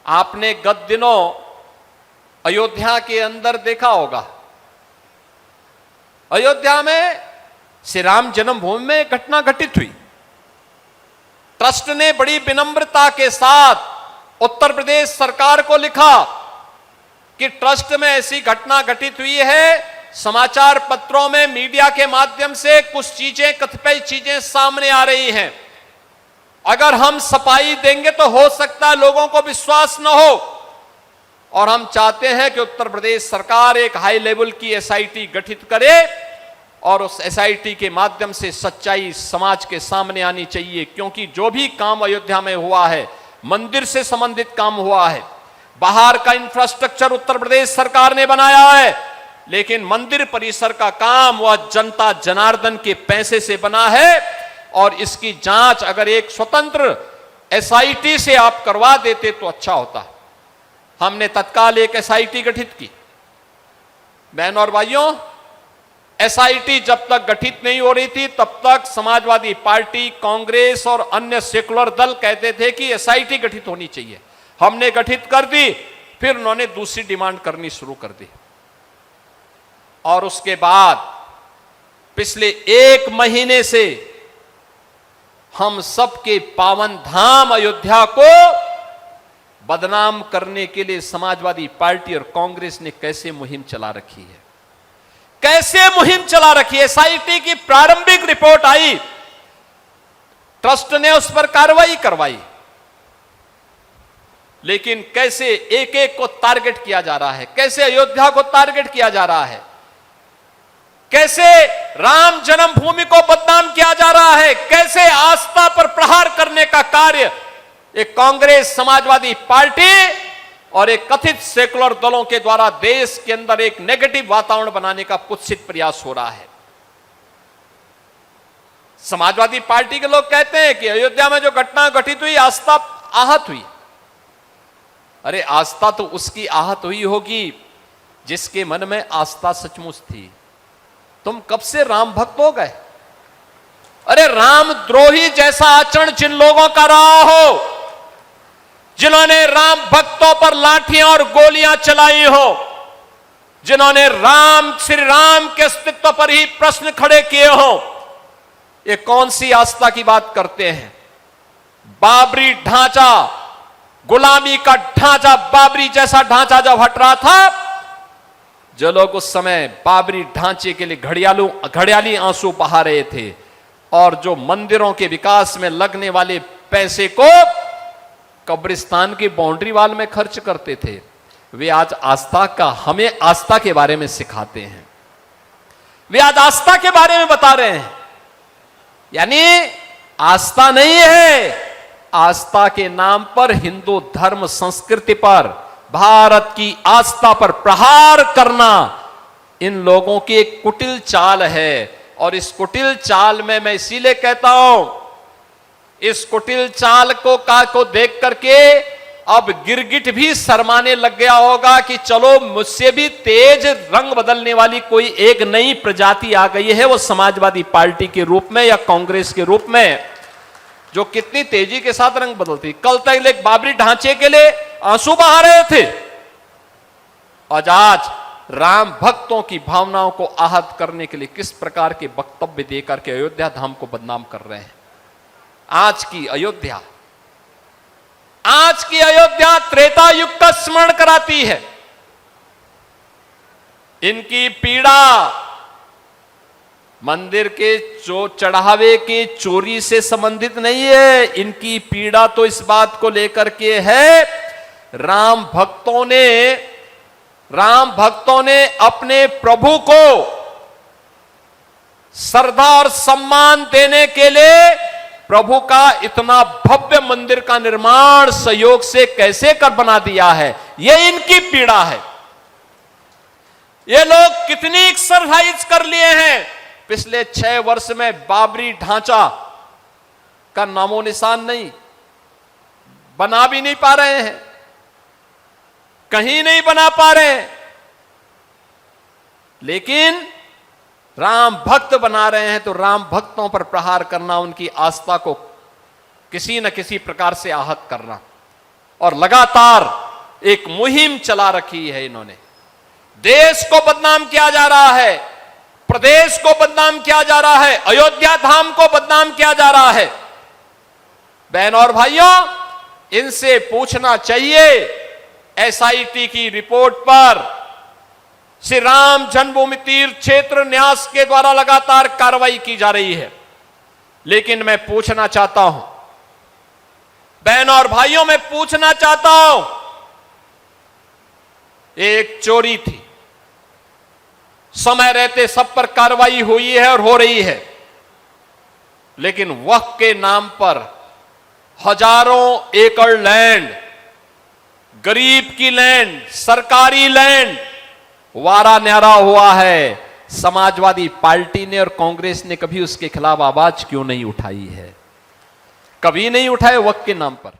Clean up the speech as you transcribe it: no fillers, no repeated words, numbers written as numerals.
आपने गत दिनों अयोध्या के अंदर देखा होगा, अयोध्या में श्री राम जन्मभूमि में घटना घटित हुई। ट्रस्ट ने बड़ी विनम्रता के साथ उत्तर प्रदेश सरकार को लिखा कि ट्रस्ट में ऐसी घटना घटित हुई है, समाचार पत्रों में मीडिया के माध्यम से कुछ चीजें, कतिपय चीजें सामने आ रही हैं। अगर हम सफाई देंगे तो हो सकता है लोगों को विश्वास न हो, और हम चाहते हैं कि उत्तर प्रदेश सरकार एक हाई लेवल की एसआईटी गठित करे और उस एसआईटी के माध्यम से सच्चाई समाज के सामने आनी चाहिए। क्योंकि जो भी काम अयोध्या में हुआ है, मंदिर से संबंधित काम हुआ है, बाहर का इंफ्रास्ट्रक्चर उत्तर प्रदेश सरकार ने बनाया है, लेकिन मंदिर परिसर का काम वह जनता जनार्दन के पैसे से बना है, और इसकी जांच अगर एक स्वतंत्र एसआईटी से आप करवा देते तो अच्छा होता। हमने तत्काल एक एसआईटी गठित की। बहनों और भाइयों, एसआईटी जब तक गठित नहीं हो रही थी तब तक समाजवादी पार्टी, कांग्रेस और अन्य सेकुलर दल कहते थे कि एसआईटी गठित होनी चाहिए। हमने गठित कर दी, फिर उन्होंने दूसरी डिमांड करनी शुरू कर दी, और उसके बाद पिछले 1 महीने से हम सबके पावन धाम अयोध्या को बदनाम करने के लिए समाजवादी पार्टी और कांग्रेस ने कैसे मुहिम चला रखी है, कैसे मुहिम चला रखी है। एसआईटी की प्रारंभिक रिपोर्ट आई, ट्रस्ट ने उस पर कार्रवाई करवाई, लेकिन कैसे एक एक को टारगेट किया जा रहा है, कैसे अयोध्या को टारगेट किया जा रहा है, कैसे राम जन्मभूमि को बदनाम किया जा रहा है, कैसे आस्था पर प्रहार करने का कार्य एक कांग्रेस, समाजवादी पार्टी और एक कथित सेकुलर दलों के द्वारा देश के अंदर एक नेगेटिव वातावरण बनाने का कुत्सित प्रयास हो रहा है। समाजवादी पार्टी के लोग कहते हैं कि अयोध्या में जो घटना घटित हुई, आस्था आहत हुई। अरे आस्था तो उसकी आहत हुई होगी जिसके मन में आस्था सचमुच थी। तुम कब से राम भक्त हो गए? अरे राम द्रोही जैसा आचरण जिन लोगों का रहा हो, जिन्होंने राम भक्तों पर लाठियां और गोलियां चलाई हो, जिन्होंने श्री राम के अस्तित्व पर ही प्रश्न खड़े किए हो, ये कौन सी आस्था की बात करते हैं? बाबरी ढांचा, गुलामी का ढांचा, बाबरी जैसा ढांचा जब हट रहा था, जो लोग उस समय बाबरी ढांचे के लिए घड़ियाली आंसू बहा रहे थे और जो मंदिरों के विकास में लगने वाले पैसे को कब्रिस्तान की बाउंड्री वाल में खर्च करते थे, वे आज आस्था का, हमें आस्था के बारे में सिखाते हैं। वे आज आस्था के बारे में बता रहे हैं। यानी आस्था नहीं है, आस्था के नाम पर हिंदू धर्म संस्कृति पर, भारत की आस्था पर प्रहार करना इन लोगों की एक कुटिल चाल है। और इस कुटिल चाल में मैं इसीलिए कहता हूं, इस कुटिल चाल को देख करके अब गिरगिट भी शर्माने लग गया होगा कि चलो मुझसे भी तेज रंग बदलने वाली कोई एक नई प्रजाति आ गई है, वो समाजवादी पार्टी के रूप में या कांग्रेस के रूप में, जो कितनी तेजी के साथ रंग बदलती। कल तक एक बाबरी ढांचे के लिए आंसू बहा रहे थे, आज राम भक्तों की भावनाओं को आहत करने के लिए किस प्रकार के वक्तव्य देकर के अयोध्या धाम को बदनाम कर रहे हैं। आज की अयोध्या त्रेता युग का स्मरण कराती है। इनकी पीड़ा मंदिर के चढ़ावे के चोरी से संबंधित नहीं है, इनकी पीड़ा तो इस बात को लेकर के है, राम भक्तों ने अपने प्रभु को श्रद्धा और सम्मान देने के लिए प्रभु का इतना भव्य मंदिर का निर्माण सहयोग से कैसे कर बना दिया है, यह इनकी पीड़ा है। ये लोग कितनी एक्सरसाइज कर लिए हैं, पिछले 6 वर्ष में बाबरी ढांचा का नामो निशान नहीं, बना भी नहीं पा रहे हैं, कहीं नहीं बना पा रहे हैं, लेकिन राम भक्त बना रहे हैं। तो राम भक्तों पर प्रहार करना, उनकी आस्था को किसी न किसी प्रकार से आहत करना, और लगातार एक मुहिम चला रखी है इन्होंने। देश को बदनाम किया जा रहा है, प्रदेश को बदनाम किया जा रहा है, अयोध्या धाम को बदनाम किया जा रहा है। बहन और भाइयों, इनसे पूछना चाहिए, एसआईटी की रिपोर्ट पर श्री राम जन्मभूमि तीर्थ क्षेत्र न्यास के द्वारा लगातार कार्रवाई की जा रही है, लेकिन मैं पूछना चाहता हूं, बहन और भाइयों, मैं पूछना चाहता हूं, एक चोरी थी, समय रहते सब पर कार्रवाई हुई है और हो रही है, लेकिन वक्फ के नाम पर हजारों एकड़ लैंड, गरीब की लैंड, सरकारी लैंड वारा न्यारा हुआ है। समाजवादी पार्टी ने और कांग्रेस ने कभी उसके खिलाफ आवाज क्यों नहीं उठाई है? कभी नहीं उठाए वक्फ के नाम पर।